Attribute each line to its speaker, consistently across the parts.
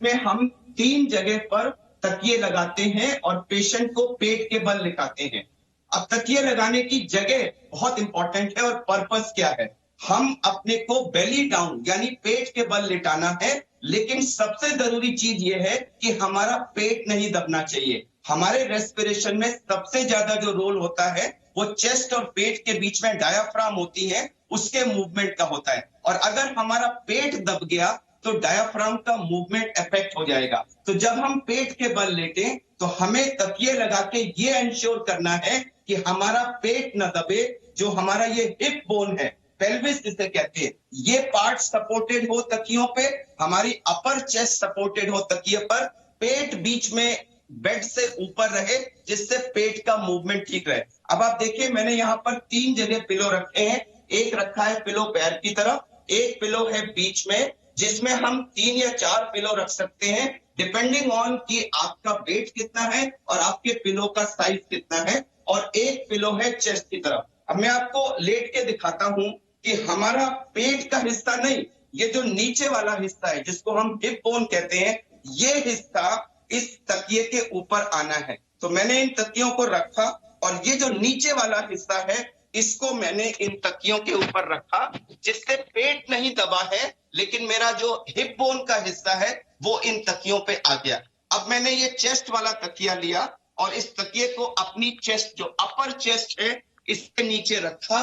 Speaker 1: जिसमें हम 3 जगह पर तकिए लगाते हैं और पेशेंट को पेट के बल लिटाते हैं। अब तकिए लगाने की जगह बहुत इंपॉर्टेंट है और पर्पस क्या है। हम अपने को बेली डाउन यानी पेट के बल लिटाना है, लेकिन सबसे जरूरी चीज ये है कि हमारा पेट नहीं दबना चाहिए। हमारे रेस्पिरेशन में सबसे ज्यादा जो रोल होता है वो चेस्ट और पेट के बीच में डायाफ्राम होती है, उसके मूवमेंट का होता है। और अगर हमारा पेट दब गया तो डायाफ्राम का मूवमेंट इफेक्ट हो जाएगा। तो जब हम पेट के बल लेटे तो हमें तकिए लगा के ये इंश्योर करना है कि हमारा पेट न दबे। जो हमारा ये हिप बोन है, पेल्विस जिसे कहते हैं, ये पार्ट सपोर्टेड हो तकियों पे, हमारी अपर चेस्ट सपोर्टेड हो तकिए पर, पेट बीच में बेड से ऊपर रहे जिससे पेट का मूवमेंट ठीक रहे। अब आप देखिए मैंने यहाँ पर 3 जगह पिलो रखे हैं। एक रखा है पिलो पैर की तरफ, एक पिलो है बीच में जिसमें हम 3 या 4 पिलो रख सकते हैं डिपेंडिंग ऑन कि आपका वेट कितना है और आपके पिलो का साइज कितना है, और एक पिलो है चेस्ट की तरफ। अब मैं आपको लेट के दिखाता हूं कि हमारा पेट का हिस्सा नहीं, ये जो नीचे वाला हिस्सा है जिसको हम हिप बोन कहते हैं, ये हिस्सा इस तकिए के ऊपर आना है। तो मैंने इन तकियों को रखा और ये जो नीचे वाला हिस्सा है इसको मैंने इन तकियों के ऊपर रखा, जिससे पेट नहीं दबा है, लेकिन मेरा जो हिप बोन का हिस्सा है वो इन तकियों पे आ गया। अब मैंने ये चेस्ट वाला तकिया लिया और इस तकिए को अपनी चेस्ट, जो अपर चेस्ट है, इसके नीचे रखा।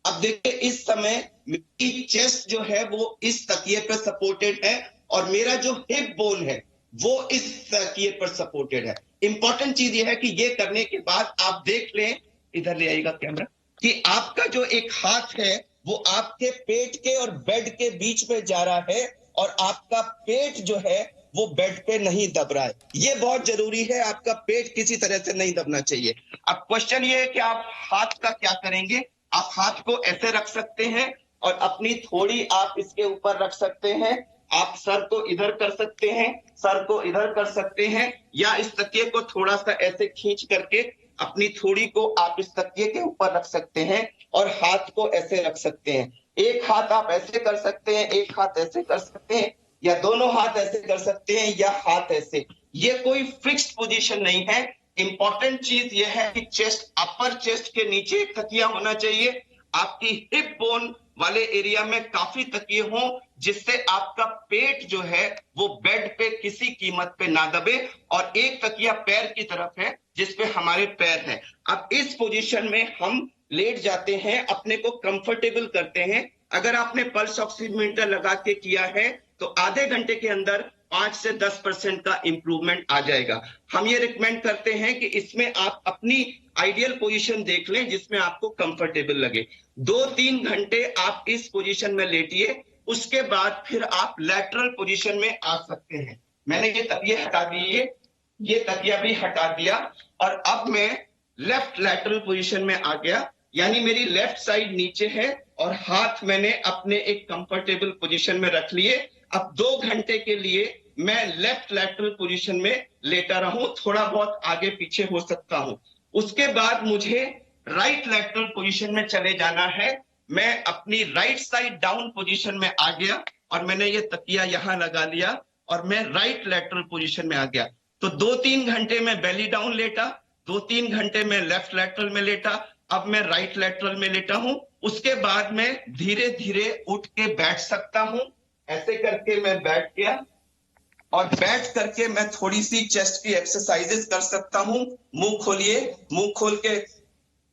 Speaker 1: अब देखिए इस समय मेरी चेस्ट जो है वो इस तकिए पर सपोर्टेड है और मेरा जो हिप बोन है वो इस तकिए पर सपोर्टेड है। इंपॉर्टेंट चीज ये है कि ये करने के बाद आप देख लें, इधर ले आइएगा कैमरा, कि आपका जो एक हाथ है वो आपके पेट के और बेड के बीच में जा रहा है और आपका पेट जो है वो बेड पे नहीं दब रहा है। ये बहुत जरूरी है, आपका पेट किसी तरह से नहीं दबना चाहिए। अब क्वेश्चन ये है कि आप हाथ का क्या करेंगे। आप हाथ को ऐसे रख सकते हैं और अपनी थोड़ी आप इसके ऊपर रख सकते हैं। आप सर को इधर कर सकते हैं, सर को इधर कर सकते हैं, या इस तकिए को थोड़ा सा ऐसे खींच करके अपनी थोड़ी को आप इस तकिए के ऊपर रख सकते हैं और हाथ को ऐसे रख सकते हैं। एक हाथ आप ऐसे कर सकते हैं, एक हाथ ऐसे कर सकते हैं, या दोनों हाथ ऐसे कर सकते हैं, या हाथ ऐसे। ये कोई फिक्स्ड पोजीशन नहीं है। इंपॉर्टेंट चीज ये है कि चेस्ट, अपर चेस्ट के नीचे एक तकिया होना चाहिए। आपकी हिप बोन वाले एरिया में काफी तकिए हों जिससे आपका पेट जो है वो बेड पे किसी कीमत पे ना दबे, और एक तकिया पैर की तरफ है जिसपे हमारे पैर है। अब इस पोजीशन में हम लेट जाते हैं, अपने को कंफर्टेबल करते हैं। अगर आपने पल्स ऑक्सीमीटर लगा के किया है तो आधे घंटे के अंदर 5 से 10% का इंप्रूवमेंट आ जाएगा। हम ये रिकमेंड करते हैं कि इसमें आप अपनी आइडियल पोजीशन देख लें जिसमें आपको कंफर्टेबल लगे। 2-3 घंटे आप इस पोजीशन में लेटिए, उसके बाद फिर आप लैटरल पोजीशन में आ सकते हैं। मैंने ये तकिए हटा दिए, ये तकिया भी हटा दिया, और अब मैं लेफ्ट लैटरल पोजीशन में आ गया, यानी मेरी लेफ्ट साइड नीचे है और हाथ मैंने अपने एक कंफर्टेबल पोजीशन में रख लिए। अब 2 घंटे के लिए मैं लेफ्ट लैटरल पोजीशन में लेटा रहूं, थोड़ा बहुत आगे पीछे हो सकता हूं। उसके बाद मुझे राइट लैटरल पोजीशन में चले जाना है। मैं अपनी राइट साइड डाउन पोजीशन में आ गया और मैंने ये तकिया यहां लगा लिया और मैं राइट लैटरल पोजीशन में आ गया। तो 2-3 घंटे में बेली डाउन लेटा, 2-3 घंटे में लेफ्ट लैटरल में लेटा, अब मैं राइट लैटरल में लेटा हूं। उसके बाद मैं धीरे धीरे उठ के बैठ सकता हूं। ऐसे करके मैं बैठ गया और बैठ करके मैं थोड़ी सी चेस्ट की एक्सरसाइजेस कर सकता हूं। मुंह खोलिए, मुंह खोल के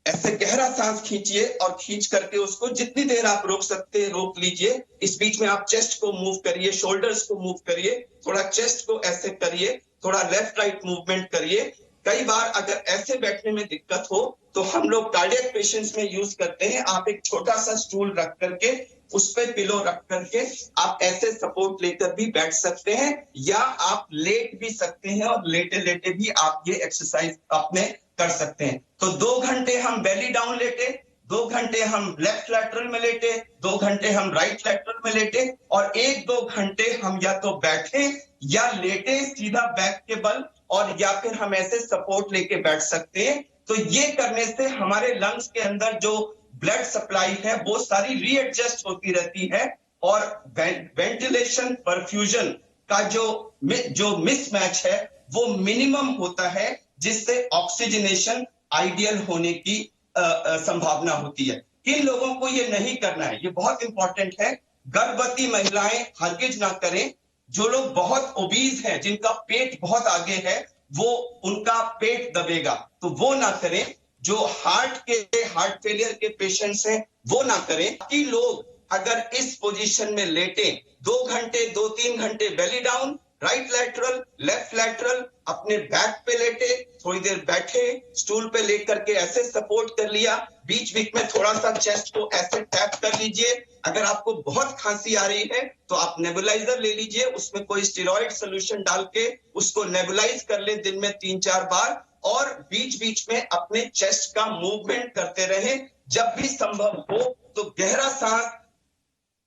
Speaker 1: ऐसे गहरा सांस खींचिए और खींच करके उसको जितनी देर आप रोक सकते हैं रोक लीजिए। इस बीच में आप चेस्ट को मूव करिए, शोल्डर्स को मूव करिए, थोड़ा चेस्ट को ऐसे करिए, थोड़ा लेफ्ट राइट मूवमेंट करिए। कई बार अगर ऐसे बैठने में दिक्कत हो तो हम लोग कार्डियक पेशेंट्स में यूज करते हैं, आप एक छोटा सा स्टूल रख करके उस पे पिलो रख करके आप ऐसे सपोर्ट लेकर भी बैठ सकते हैं, या आप लेट भी सकते हैं और लेटे लेटे भी आप ये एक्सरसाइज अपने कर सकते हैं। तो 2 घंटे हम बेली डाउन लेटे, 2 घंटे हम लेफ्ट लैटरल में लेटे, 2 घंटे हम राइट लैटरल में लेटे, और 1-2 घंटे हम या तो बैठे या लेटे सीधा बैक के बल, और या फिर हम ऐसे सपोर्ट लेके बैठ सकते हैं। तो ये करने से हमारे लंग्स के अंदर जो ब्लड सप्लाई है वो सारी रीएडजस्ट होती रहती है और वेंटिलेशन, परफ्यूजन का जो मिसमैच है वो मिनिमम होता है, जिससे ऑक्सीजनेशन आइडियल होने की संभावना होती है। किन लोगों को ये नहीं करना है, ये बहुत इंपॉर्टेंट है। गर्भवती महिलाएं हरगिज ना करें। जो लोग बहुत ओबीज हैं, जिनका पेट बहुत आगे है, वो उनका पेट दबेगा, तो वो ना करें। जो हार्ट फेलियर के पेशेंट्स हैं वो ना करें। कि लोग अगर इस पोजीशन में लेटे 2 घंटे 2-3 घंटे belly down, right lateral left lateral, अपने बैक पे लेटे, थोड़ी देर बैठे, स्टूल पे लेकर के ऐसे सपोर्ट कर लिया, बीच बीच में थोड़ा सा चेस्ट को ऐसे टैप कर लीजिए। अगर आपको बहुत खांसी आ रही है तो आप नेबुलाइजर ले लीजिए, उसमें कोई स्टेरॉइड सोल्यूशन डाल के उसको नेबुलाइज कर ले दिन में 3-4 बार, और बीच बीच में अपने चेस्ट का मूवमेंट करते रहें। जब भी संभव हो तो गहरा सांस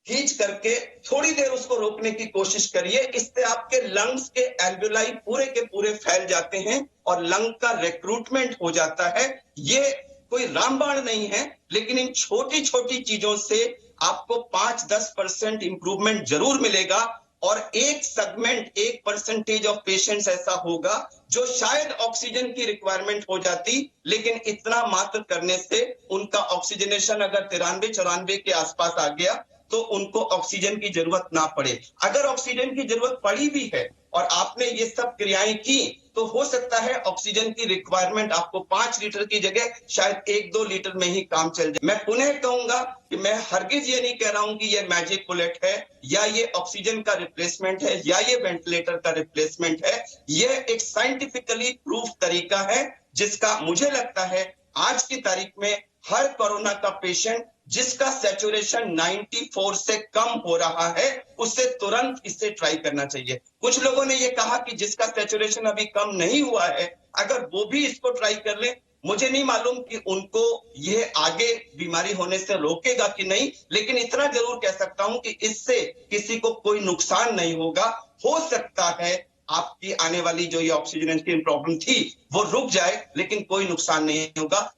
Speaker 1: खींच करके थोड़ी देर उसको रोकने की कोशिश करिए। इससे आपके लंग्स के एल्वेलाई पूरे के पूरे फैल जाते हैं और लंग का रिक्रूटमेंट हो जाता है। ये कोई रामबाण नहीं है, लेकिन इन छोटी छोटी चीजों से आपको 5-10% इंप्रूवमेंट जरूर मिलेगा। और एक सेगमेंट 1% ऑफ पेशेंट्स ऐसा होगा जो शायद ऑक्सीजन की रिक्वायरमेंट हो जाती, लेकिन इतना मात्र करने से उनका ऑक्सीजनेशन अगर 93-94 के आसपास आ गया तो उनको ऑक्सीजन की जरूरत ना पड़े। अगर ऑक्सीजन की जरूरत पड़ी भी है और आपने ये सब क्रियाएं की, तो हो सकता है ऑक्सीजन की रिक्वायरमेंट आपको 5 लीटर की जगह शायद 1-2 लीटर में ही काम चल जाए। मैं पुनः कहूंगा कि मैं हरगिज ये नहीं कह रहा हूं कि ये मैजिक बुलेट है, या ये ऑक्सीजन का रिप्लेसमेंट है, या ये वेंटिलेटर का रिप्लेसमेंट है। ये एक साइंटिफिकली प्रूफ तरीका है, जिसका मुझे लगता है आज की तारीख में हर कोरोना का पेशेंट जिसका सैचुरेशन 94 से कम हो रहा है, उससे तुरंत इसे ट्राई करना चाहिए। कुछ लोगों ने ये कहा कि जिसका सैचुरेशन अभी कम नहीं हुआ है, अगर वो भी इसको ट्राई कर ले, मुझे नहीं मालूम कि उनको ये आगे बीमारी होने से रोकेगा कि नहीं, लेकिन इतना जरूर कह सकता हूं कि इससे किसी को कोई नुकसान नहीं होगा। हो सकता है आपकी आने वाली जो ये ऑक्सीजनेशन की प्रॉब्लम थी वो रुक जाए, लेकिन कोई नुकसान नहीं होगा।